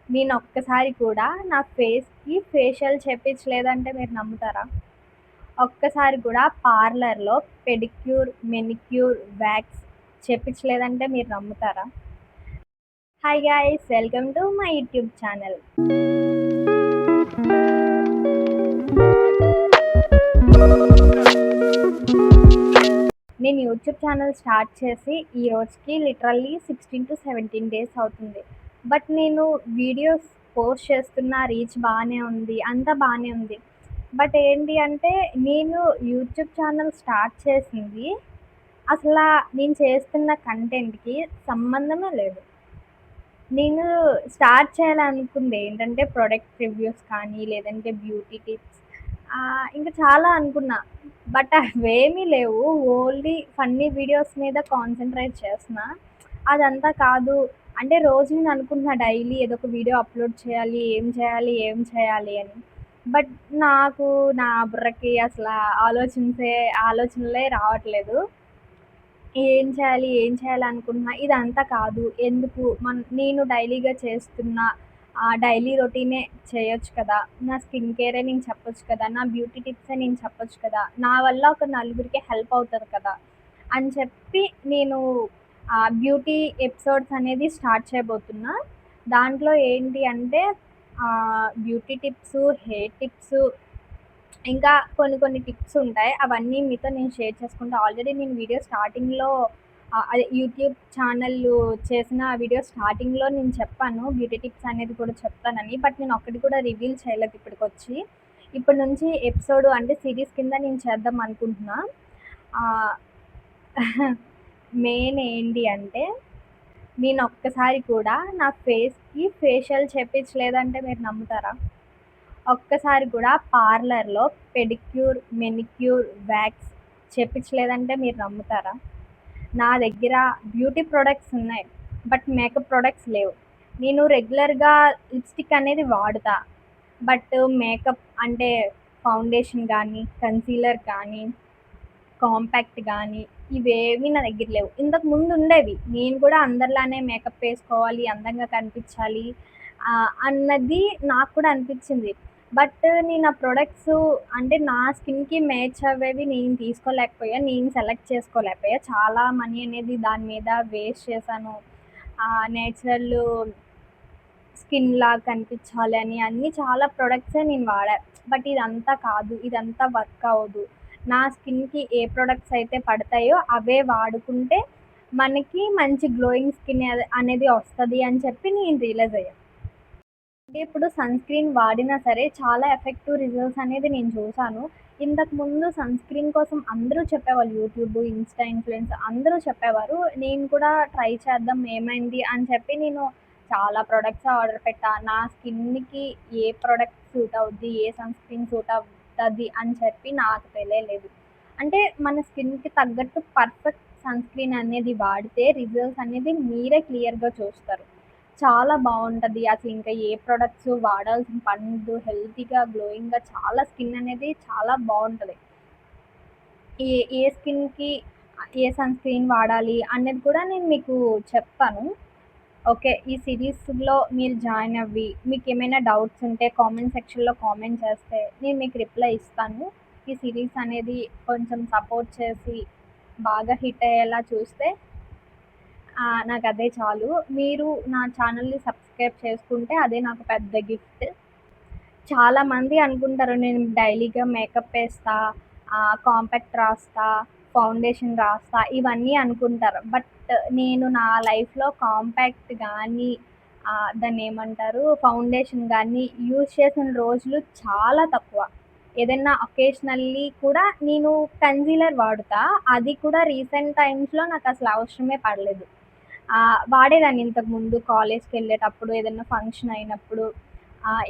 నేనొక్కసారి కూడా నా ఫేస్‌కి ఫేషియల్ చేపించలేదంటే మీరు నమ్ముతారా? ఒక్కసారి కూడా పార్లర్‌లో పెడిక్యూర్, మెనిక్యూర్, వాక్స్ చేపించలేదంటే మీరు నమ్ముతారా? Hi guys! Welcome to my YouTube channel. నేను యూట్యూబ్ ఛానల్ స్టార్ట్ చేసి ఈ రోజుకి లిటరల్లీ 16-17 డేస్ అవుతుంది. బట్ నేను వీడియోస్ పోస్ట్ చేస్తున్నా, రీచ్ బానే ఉంది. అంతా బానే ఉంది. బట్ ఏంటి అంటే నేను యూట్యూబ్ ఛానల్ స్టార్ట్ చేసింది అసలా నేను చేస్తున్న కంటెంట్‌కి సంబంధమే లేదు. నేను స్టార్ట్ చేయాలనుకుంది ఏంటంటే ప్రొడక్ట్ రివ్యూస్ కానీ, లేదంటే బ్యూటీ టిప్స్ ఇంకా చాలా అనుకున్నా. బట్ అవేమీ లేవు. ఓన్లీ ఫన్నీ వీడియోస్ మీద కాన్సంట్రేట్ చేస్తున్నా. అదంతా కాదు. అంటే రోజు నేను అనుకుంటున్నా డైలీ ఏదో ఒక వీడియో అప్‌లోడ్ చేయాలి. ఏం చేయాలి? ఏం చేయాలి? అని. బట్ నాకు నా బుర్రకి అసలా ఆలోచనలే రావట్లేదు. ఏం చేయాలి? ఏం చేయాలనుకుంటున్నా. ఇదంతా కాదు. ఎందుకు నేను డైలీగా చేస్తున్న డైలీ రొటీనే చేయొచ్చు కదా! నా స్కిన్ కేరే నేను చెప్పొచ్చు కదా! నా బ్యూటీ టిప్సే నేను చెప్పొచ్చు కదా! నా వల్ల ఒక నలుగురికి హెల్ప్ అవుతది కదా! అని చెప్పి నేను బ్యూటీ ఎపిసోడ్స్ అనేది స్టార్ట్ చేయబోతున్నా. దాంట్లో ఏంటి అంటే బ్యూటీ టిప్సు, హెయిర్ టిప్సు ఇంకా కొన్ని టిప్స్ ఉంటాయి. అవన్నీ మీతో నేను షేర్ చేసుకుంటా. ఆల్రెడీ నేను వీడియో స్టార్టింగ్‌లో అదే యూట్యూబ్ ఛానల్ చేసిన వీడియో స్టార్టింగ్‌లో నేను చెప్పాను. బ్యూటీ టిప్స్ అనేది కూడా చెప్తానని. బట్ నేను ఒక్కటి కూడా రివీల్ చేయలేదు ఇప్పటికొచ్చి. ఇప్పటి నుంచి ఎపిసోడ్ అంటే సీరీస్ కింద నేను చేద్దాం అనుకుంటున్నా. ఆహ్, మెయిన్ ఏంటి అంటే నేనొక్కసారి కూడా నా ఫేస్‌కి ఫేషియల్ చేపించలేదంటే మీరు నమ్ముతారా? ఒక్కసారి కూడా పార్లర్‌లో పెడిక్యూర్, మెనిక్యూర్, వాక్స్ చేపించలేదంటే మీరు నమ్ముతారా? నా దగ్గర బ్యూటీ ప్రొడక్ట్స్ ఉన్నాయి. బట్ మేకప్ ప్రొడక్ట్స్ లేవు. నేను రెగ్యులర్‌గా లిప్‌స్టిక్ అనేది వాడుతా. బట్ మేకప్ అంటే ఫౌండేషన్ గానీ, కన్సీలర్ కానీ, కాంపాక్ట్ గానీ ఇవేమీ నా దగ్గర లేవు. ఇంతకు ముందు ఉండేవి. నేను కూడా అందరిలానే మేకప్ వేసుకోవాలి, అందంగా కనిపించాలి అన్నది నాకు కూడా అనిపించింది. బట్ నేను ఆ ప్రొడక్ట్స్ అంటే నా స్కిన్‌కి మ్యాచ్ అవ్వేవి నేను తీసుకోలేకపోయా. నేను సెలెక్ట్ చేసుకోలేకపోయా. చాలా మనీ అనేది దాని మీద వేస్ట్ చేశాను. నేచురల్ స్కిన్‌లాగా కనిపించాలి అని అన్నీ చాలా ప్రొడక్ట్సే నేను వాడా. బట్ ఇదంతా కాదు. ఇదంతా వర్క్ అవ్వదు. నా స్కిన్‌కి ఏ ప్రొడక్ట్స్ అయితే పడతాయో అవే వాడుకుంటే మనకి మంచి గ్లోయింగ్ స్కిన్ అనేది వస్తది అని చెప్పి నేను రియలైజ్ అయ్యా. అంటే ఇప్పుడు సన్ స్క్రీన్ వాడినా సరే చాలా ఎఫెక్టివ్ రిజల్ట్స్ అనేది నేను చూసాను. ఇంతకుముందు సన్ స్క్రీన్ కోసం అందరూ చెప్పేవాళ్ళు యూట్యూబ్, ఇన్‌స్టా ఇన్‌ఫ్లుయెన్స్ అందరూ చెప్పేవారు. నేను కూడా ట్రై చేద్దాం ఏమైంది అని చెప్పి నేను చాలా ప్రొడక్ట్స్ ఆర్డర్ పెట్టా. నా స్కిన్‌కి ఏ ప్రొడక్ట్ సూట్ అవుద్ది, ఏ సన్ స్క్రీన్ సూట్ అవుతది అని చెప్పి నాకు తెలియలేదు. అంటే మన స్కిన్‌కి తగ్గట్టు పర్ఫెక్ట్ సన్ స్క్రీన్ అనేది వాడితే రిజల్ట్స్ అనేది మీరే క్లియర్‌గా చూస్తారు. చాలా బావుంటది. అసలింక ఏ ప్రొడక్ట్స్ వాడాల్సిన పనుండదు. హెల్తీగా, గ్లోయింగ్‌గా చాలా స్కిన్ అనేది చాలా బావుంటది. ఏ ఏ స్కిన్‌కి ఏ సన్ స్క్రీన్ వాడాలి అనేది కూడా నేను మీకు చెప్తాను. ఓకే. ఈ సిరీస్‌లో మీరు జాయిన్ అవ్వి, మీకేమైనా డౌట్స్ ఉంటే కామెంట్ సెక్షన్‌లో కామెంట్ చేస్తే నేను మీకు రిప్లై ఇస్తాను. ఈ సిరీస్ అనేది కొంచెం సపోర్ట్ చేసి బాగా హిట్ అయ్యేలా చూస్తే నాకదే చాలు. మీరు నా ఛానల్‌ని సబ్స్క్రైబ్ చేసుకుంటే అదే నాకు పెద్ద గిఫ్ట్. చాలామంది అనుకుంటారు నేను డైలీగా మేకప్ ఏస్తా, కాంపాక్ట్ రాస్తా, ఫౌండేషన్ రాస్తా ఇవన్నీ అనుకుంటారు. బట్ నేను నా లైఫ్‌లో కాంపాక్ట్ గానీ, దాన్నేమంటారు ఫౌండేషన్ గానీ యూజ్ చేసిన రోజులు చాలా తక్కువ. ఏదైనా అకేషనల్లీ కూడా నేను కన్సీలర్ వాడుతా. అది కూడా రీసెంట్ టైమ్స్‌లో నాకసలు అవసరమే పడలేదు. వాడేదాన్ని ఇంతకుముందు కాలేజ్‌కెళ్ళేటప్పుడు, ఏదన్నా ఫంక్షన్ అయినప్పుడు,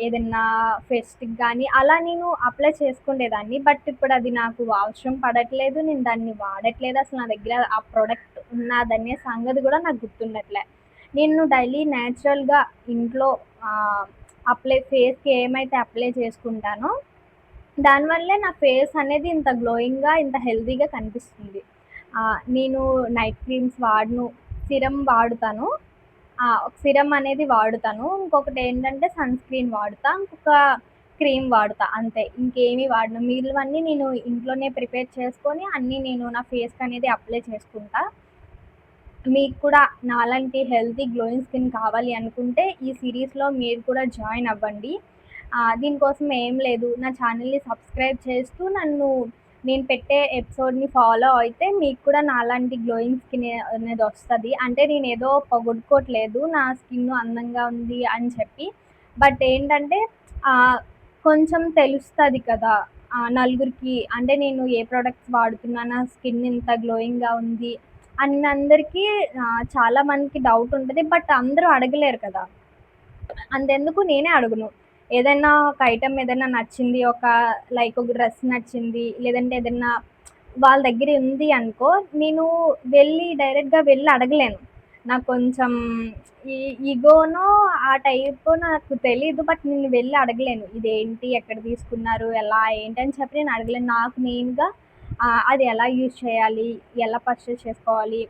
ఏదన్నా ఫెస్ట్‌కి గానీ అలా నేను అప్లై చేసుకునేదాన్ని. బట్ ఇప్పుడది నాకు అవసరం పడట్లేదు. నేను దాన్ని వాడట్లేదు. అసలు నా దగ్గర ఆ ప్రొడక్ట్ ఉన్నాదనే సంగతి గూడా నాకు గుర్తుండట్లే. నేను డైలీ నేచురల్‌గా ఇంట్లో ఆహ్, ఫేస్‌కి ఏమైతే అప్లై చేసుకుంటానో దానివల్లే నా ఫేస్ అనేది ఇంత గ్లోయింగ్‌గా, ఇంత హెల్తీగా కనిపిస్తుంది. నేను నైట్ క్రీమ్స్ వాడను. సిరమ్ వాడుతాను. ఒక సిరమ్ అనేది వాడుతాను. ఇంకొకటేంటంటే సన్ స్క్రీన్ వాడుతా. ఇంకొక క్రీమ్ వాడుతా అంతే. ఇంకేమి వాడను. మిగిలినవన్నీ నేను ఇంట్లోనే ప్రిపేర్ చేసుకొని అన్నీ నేను నా ఫేస్‌కనేది అప్లై చేసుకుంటా. మీకు కూడా నాలాంటి హెల్తీ గ్లోయింగ్ స్కిన్ కావాలి అనుకుంటే ఈ సిరీస్‌లో మీరు కూడా జాయిన్ అవ్వండి. దీనికోసం ఏం లేదు. నా ఛానెల్‌ని సబ్స్క్రైబ్ చేస్తూ నేను పెట్టే ఎపిసోడ్‌ని ఫాలో అయితే మీకు కూడా నాలాంటి గ్లోయింగ్ స్కిన్ అనేదొస్తది. అంటే నేనేదో పొగడుకోవట్లేదు నా స్కిన్ అందంగా ఉంది అని చెప్పి. బట్ ఏంటంటే ఆహ్, కొంచెం తెలుస్తది కదా! నలుగురికి అంటే నేను ఏ ప్రొడక్ట్స్ వాడుతున్నా, నా స్కిన్ ఇంత గ్లోయింగ్‌గా ఉంది అందరికీ చాలా మందికి డౌట్ ఉంటది. బట్ అందరూ అడగలేరు కదా! అంతెందుకు నేనే అడుగును. ఏదైనా ఒక ఐటెమ్ ఏదైనా నచ్చింది. ఒక డ్రెస్ నచ్చింది. లేదంటే ఏదన్నా వాళ్ళ దగ్గర ఉంది అనుకో, నేను డైరెక్ట్‌గా వెళ్లి అడగలేను. నాకు కొంచెం ఈ ఇగోనో, ఆ టైపో నాకు తెలీదు. బట్ నేను వెళ్లి అడగలేను. ఇదేంటి? ఎక్కడ తీసుకున్నారు? ఎలా? ఏంటి? అని చెప్పి నేను అడగలేను. నాకు నేనుగా అది ఎలా యూజ్ చేయాలి? ఎలా పర్చేస్ చేసుకోవాలి?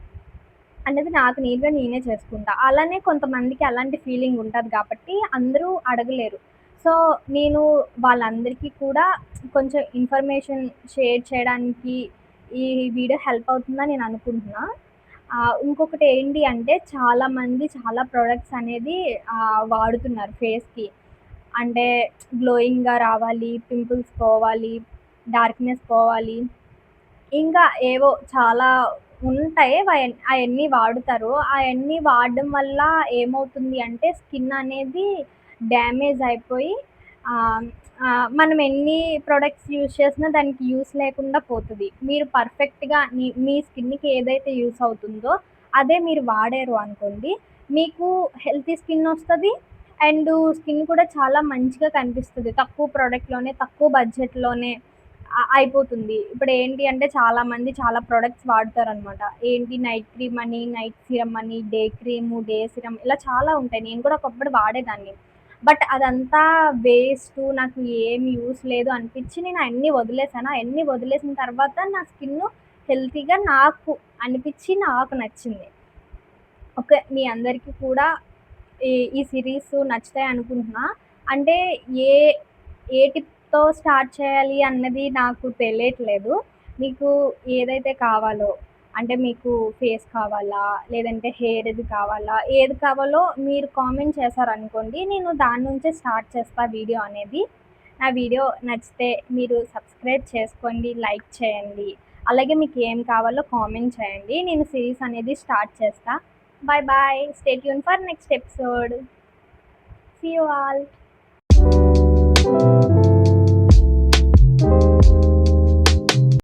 అనేది నాకు నేనే చేసుకుంటా. అలానే కొంతమందికి అలాంటి ఫీలింగ్ ఉంటది కాబట్టి అందరూ అడగలేరు. సో, నేను వాళ్ళందరికీ కూడా కొంచెం ఇన్ఫర్మేషన్ షేర్ చేయడానికి ఈ వీడియో హెల్ప్ అవుతుందని నేను అనుకుంటున్నా. ఇంకొకటి ఏంటి అంటే చాలామంది చాలా ప్రొడక్ట్స్ అనేది వాడుతున్నారు ఫేస్‌కి. అంటే గ్లోయింగ్‌గా రావాలి, పింపుల్స్ పోవాలి, డార్క్‌నెస్ పోవాలి. ఇంకా ఏవో చాలా ఉంటాయి. అయన్నీ వాడుతారు. అయన్నీ వాడడం వల్ల ఏమవుతుంది అంటే స్కిన్ అనేది డ్యామేజ్ అయిపోయి ఆహ్, మనం ఎన్ని ప్రొడక్ట్స్ యూజ్ చేసినా దానికి యూజ్ లేకుండా పోతది. మీరు పర్ఫెక్ట్‌గా మీ స్కిన్‌కి ఏదైతే యూజ్ అవుతుందో అదే మీరు వాడారు అనుకోండి. మీకు హెల్తీ స్కిన్ ఒస్తది. స్కిన్ కూడా చాలా మంచిగా కనిపిస్తది. తక్కువ ప్రొడక్ట్‌లోనే, తక్కువ బడ్జెట్‌లోనే అయిపోతుంది. ఇప్పుడేంటి అంటే చాలామంది చాలా ప్రొడక్ట్స్ వాడతారనమాట. ఏంటి నైట్ క్రీమ్ అని, నైట్ సీరమ్ అని, డే క్రీము, డే సీరమ్ ఇలా చాలా ఉంటాయి. నేను కూడా ఒకప్పుడు వాడేదాన్ని. బట్ అదంతా వేస్టు. నాకు ఏమి యూజ్ లేదు అనిపిచ్చి నేను అయన్నీ వదిలేసాను. అయన్నీ వదిలేసిన తర్వాత నా స్కిన్ను హెల్తీగా నాకు అనిపిచ్చి నాకు నచ్చింది. ఓకే. మీ అందరికీ కూడా ఈ ఈ సిరీస్ నచ్చుతాయి అనుకుంటున్నా. అంటే ఏ ఏ టిప్‌తో స్టార్ట్ చేయాలి అన్నది నాకు తెలియట్లేదు. మీకు ఏదైతే కావాలో అంటే మీకు ఫేస్ కావాలా? లేదంటే హెయిర్‌ది కావాలా? ఏది కావాలో మీరు కామెంట్ చేశారనుకోండి. నేను దాని నుంచే స్టార్ట్ చేస్తా వీడియో అనేది. నా వీడియో నచ్చితే మీరు సబ్స్క్రైబ్ చేసుకోండి, లైక్ చేయండి. అలాగే మీకు ఏం కావాలో కామెంట్ చేయండి. నేను సిరీస్ అనేది స్టార్ట్ చేస్తా. Bye bye. Stay tuned for next episode. See you all.